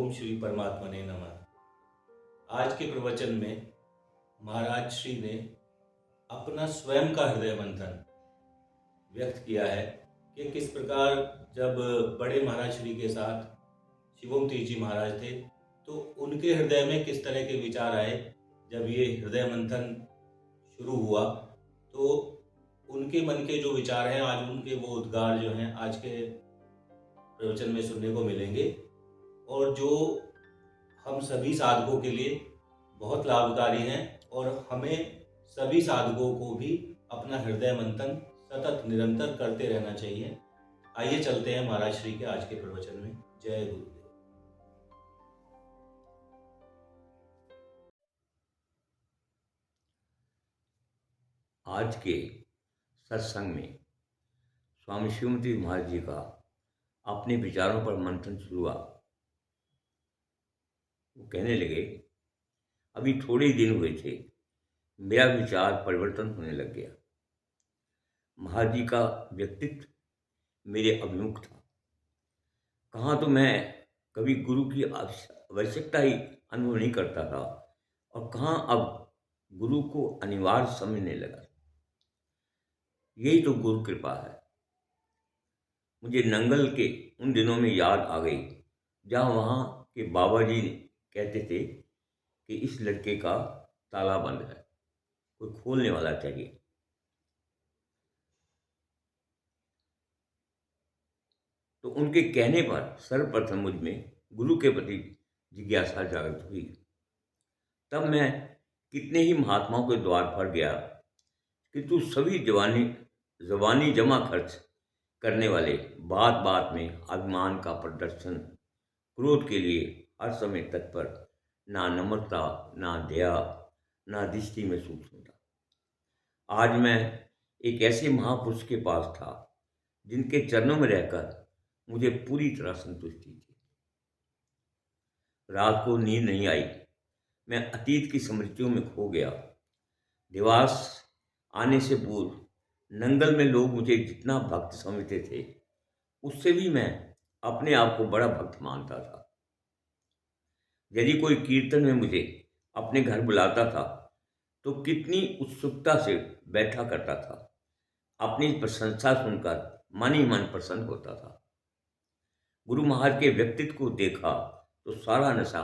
ओम श्री परमात्मा ने नमः। आज के प्रवचन में महाराज श्री ने अपना स्वयं का हृदय मंथन व्यक्त किया है कि किस प्रकार जब बड़े महाराज श्री के साथ शिवोम तीज जी महाराज थे तो उनके हृदय में किस तरह के विचार आए। जब ये हृदय मंथन शुरू हुआ तो उनके मन के जो विचार हैं आज उनके वो उद्गार जो हैं आज के प्रवचन में सुनने को मिलेंगे और जो हम सभी साधकों के लिए बहुत लाभकारी हैं और हमें सभी साधकों को भी अपना हृदय मंथन सतत निरंतर करते रहना चाहिए। आइए चलते हैं महाराज श्री के आज के प्रवचन में। जय गुरुदेव। आज के सत्संग में स्वामी शिवमती महाराज जी का अपने विचारों पर मंथन शुरू हुआ। वो कहने लगे, अभी थोड़े ही दिन हुए थे, मेरा विचार परिवर्तन होने लग गया। महाराज जी का व्यक्तित्व मेरे अभिमुख था। कहाँ तो मैं कभी गुरु की आवश्यकता ही अनुभव नहीं करता था और कहाँ अब गुरु को अनिवार्य समझने लगा। यही तो गुरु कृपा है। मुझे नंगल के उन दिनों में याद आ गई जहाँ वहाँ के बाबा जी कहते थे कि इस लड़के का ताला बंद है, कोई खोलने वाला चाहिए। तो उनके कहने पर सर्वप्रथम मुझ में गुरु के प्रति जिज्ञासा जागृत हुई। तब मैं कितने ही महात्माओं के द्वार पर गया कि तू सभी जवानी जमा खर्च करने वाले बात बात में अभिमान का प्रदर्शन, क्रोध के लिए हर समय तत्पर, ना नम्रता, ना दया, ना दृष्टि में सूक्ष्मता। आज मैं एक ऐसे महापुरुष के पास था जिनके चरणों में रहकर मुझे पूरी तरह संतुष्टि थी। रात को नींद नहीं आई। मैं अतीत की स्मृतियों में खो गया। दिवस आने से पूर्व नंगल में लोग मुझे जितना भक्त समझते थे उससे भी मैं अपने आप को बड़ा भक्त मानता था। यदि कोई कीर्तन में मुझे अपने घर बुलाता था तो कितनी उत्सुकता से बैठा करता था। अपनी प्रशंसा सुनकर मन ही मन प्रसन्न होता था। गुरु महाराज के व्यक्तित्व को देखा तो सारा नशा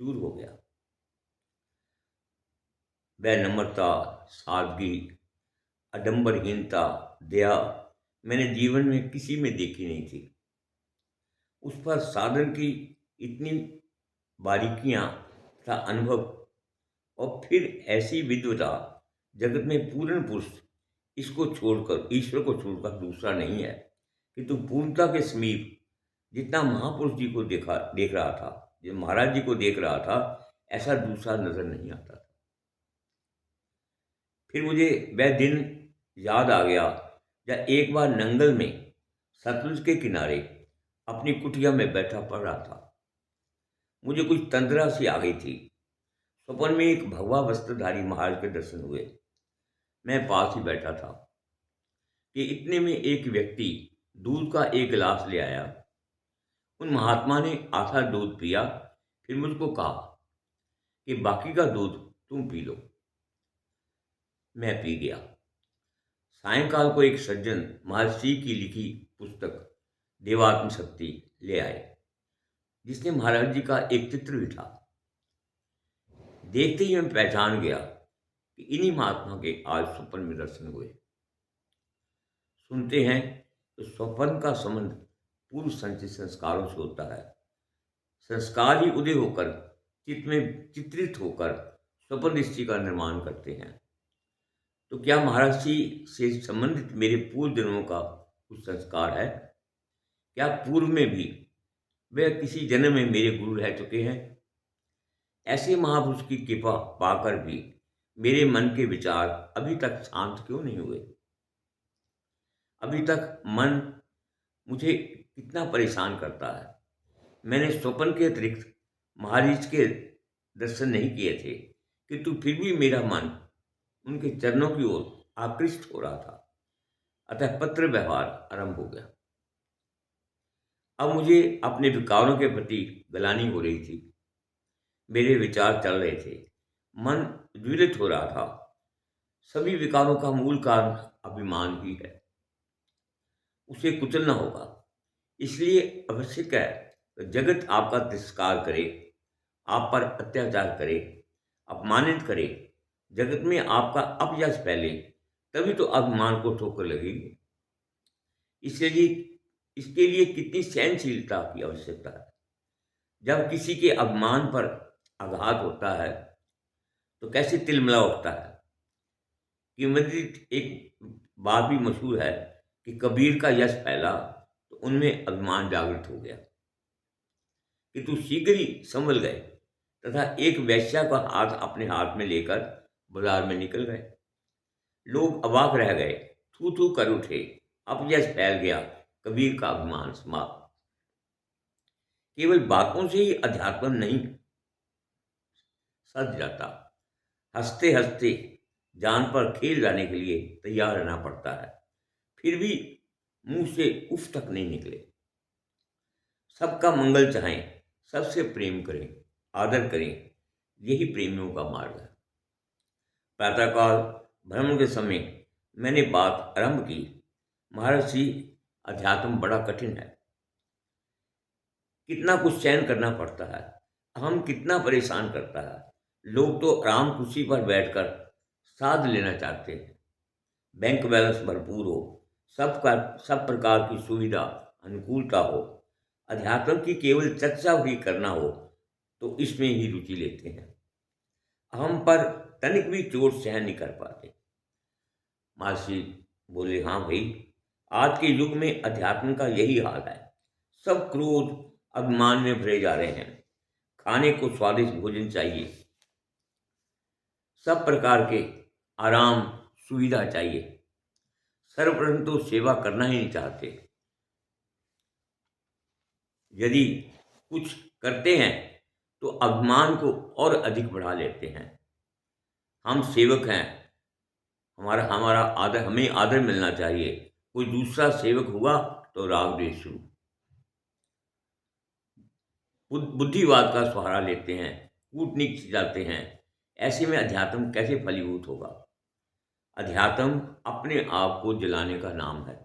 चूर हो गया। वह नम्रता, सादगी, आडंबरहीनता, दया मैंने जीवन में किसी में देखी नहीं थी। उस पर साधन की इतनी बारीकियां तथा अनुभव और फिर ऐसी विद्वता, जगत में पूर्ण पुरुष इसको छोड़कर, ईश्वर को छोड़कर दूसरा नहीं है कि तू पूर्णता के समीप जितना महापुरुष जी को देख रहा था, जो महाराज जी को देख रहा था, ऐसा दूसरा नजर नहीं आता था। फिर मुझे वह दिन याद आ गया जब एक बार नंगल में सतलुज के किनारे अपनी कुटिया में बैठा पड़ रहा था। मुझे कुछ तंद्रा सी आ गई थी। स्वप्न में एक भगवा वस्त्रधारी महाराज के दर्शन हुए। मैं पास ही बैठा था कि इतने में एक व्यक्ति दूध का एक गिलास ले आया। उन महात्मा ने आधा दूध पिया, फिर मुझको कहा कि बाकी का दूध तुम पी लो। मैं पी गया। सायंकाल को एक सज्जन महर्षि की लिखी पुस्तक देवात्म शक्ति ले आए, जिसने महाराज जी का एक चित्र भी था। देखते ही मैं पहचान गया कि इन्हीं महात्मा के आज स्वप्न में दर्शन हुए। सुनते हैं तो स्वप्न का संबंध पूर्व संचित संस्कारों से होता है। संस्कार ही उदय होकर चित्त में चित्रित होकर स्वप्न दृष्टि का निर्माण करते हैं। तो क्या महाराज जी से संबंधित मेरे पूर्व जन्मों का कुछ संस्कार है? क्या पूर्व में भी वे किसी जन्म में मेरे गुरु रह चुके हैं? ऐसे महापुरुष की कृपा पाकर भी मेरे मन के विचार अभी तक शांत क्यों नहीं हुए? अभी तक मन मुझे कितना परेशान करता है। मैंने स्वप्न के अतिरिक्त महाराज के दर्शन नहीं किए थे, किंतु फिर भी मेरा मन उनके चरणों की ओर आकृष्ट हो रहा था। अतः पत्र व्यवहार आरंभ हो गया। अब मुझे अपने विकारों के प्रति गलानी हो रही थी। मेरे विचार चल रहे थे, मन ज्वलित हो रहा था। सभी विकारों का मूल कारण अभिमान ही है। उसे कुचलना होगा। इसलिए आवश्यक है कि जगत आपका तिरस्कार करे, आप पर अत्याचार करे, अपमानित करे, जगत में आपका अपयश फैले, तभी तो अभिमान को ठोकर लगेगी। इसलिए इसके लिए कितनी सहनशीलता की आवश्यकता है। जब किसी के अभिमान पर आघात होता है तो कैसे तिलमिला उठता है। किंवदंती एक बात भी मशहूर है कि कबीर का यश फैला तो उनमें अभिमान जागृत हो गया, कि तू शीघ्र ही संभल गए तथा एक वेश्या का हाथ अपने हाथ में लेकर बाजार में निकल गए। लोग अवाक रह गए, थू थू कर उठे, अपयश फैल गया, कबीर का अभिमान समाप्त। केवल बातों से ही अध्यात्म नहीं सज जाता। हंसते हंसते जान पर खेल जाने के लिए तैयार रहना पड़ता है, फिर भी मुंह से उफ तक नहीं निकले। सबका मंगल चाहें, सबसे प्रेम करें, आदर करें, यही प्रेमियों का मार्ग है। प्रातःकाल भ्रमण के समय मैंने बात आरंभ की, महाराज जी, अध्यात्म बड़ा कठिन है। कितना कुछ सहन करना पड़ता है, हम कितना परेशान करता है। लोग तो आराम कुर्सी पर बैठकर साध लेना चाहते हैं। बैंक बैलेंस भरपूर हो, सब प्रकार की सुविधा अनुकूलता हो, अध्यात्म की केवल चर्चा भी करना हो तो इसमें ही रुचि लेते हैं। हम पर तनिक भी चोट सहन नहीं कर पाते। महर्षि बोले, हाँ भाई, आज के युग में अध्यात्म का यही हाल है। सब क्रोध अभिमान में भरे जा रहे हैं। खाने को स्वादिष्ट भोजन चाहिए, सब प्रकार के आराम सुविधा चाहिए, सर्वप्रथम तो सेवा करना ही नहीं चाहते। यदि कुछ करते हैं तो अभिमान को और अधिक बढ़ा लेते हैं। हम सेवक हैं, हमारा हमारा आदर, हमें आदर मिलना चाहिए। कोई दूसरा सेवक हुआ तो राग द्वेष शुरू। बुद्धिवाद का सहारा लेते हैं, कूटनीति जाते हैं। ऐसे में अध्यात्म कैसे फलीभूत होगा। अध्यात्म अपने आप को जलाने का नाम है।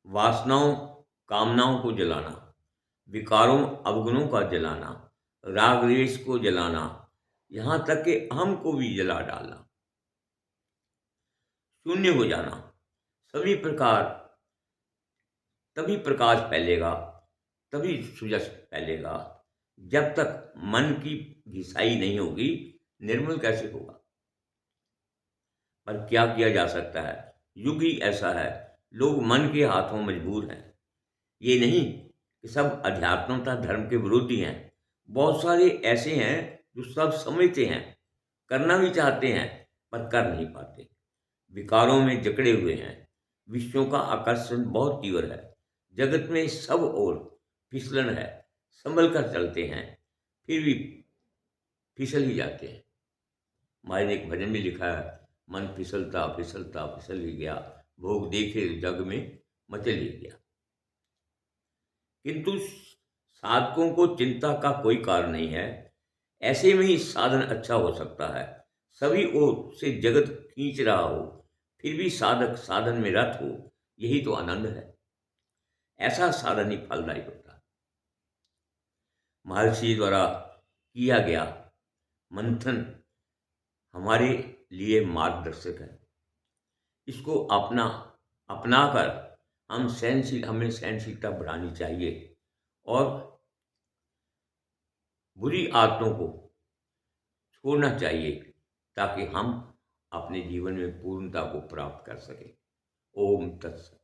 वासनाओं कामनाओं को जलाना, विकारों अवगुणों का जलाना, राग द्वेष को जलाना, यहां तक कि अहम को भी जला डालना, शून्य हो जाना। सभी प्रकार तभी प्रकाश फैलेगा, तभी सुजस फैलेगा। जब तक मन की घिसाई नहीं होगी, निर्मल कैसे होगा। पर क्या किया जा सकता है, युग ही ऐसा है। लोग मन के हाथों मजबूर हैं। ये नहीं कि सब अध्यात्मता धर्म के विरोधी हैं। बहुत सारे ऐसे हैं जो सब समझते हैं, करना भी चाहते हैं, पर कर नहीं पाते। विकारों में जकड़े हुए हैं। विषयों का आकर्षण बहुत तीव्र है। जगत में सब ओर फिसलन है। संभल कर चलते हैं, फिर भी फिसल ही जाते हैं। माए ने एक भजन में लिखा है, मन फिसलता फिसलता फिसल ही गया, भोग देखे जग में मचल ही गया। किंतु साधकों को चिंता का कोई कारण नहीं है। ऐसे में ही साधन अच्छा हो सकता है। सभी ओर से जगत खींच रहा हो, फिर भी साधक साधन में रत हो, यही तो आनंद है। ऐसा साधन ही फलदायी होता है। महर्षि द्वारा किया गया मंथन हमारे लिए मार्गदर्शक है। इसको अपनाकर हमें सहनशीलता बढ़ानी चाहिए और बुरी आदतों को छोड़ना चाहिए, ताकि हम अपने जीवन में पूर्णता को प्राप्त कर सकें। ओम तत्सत।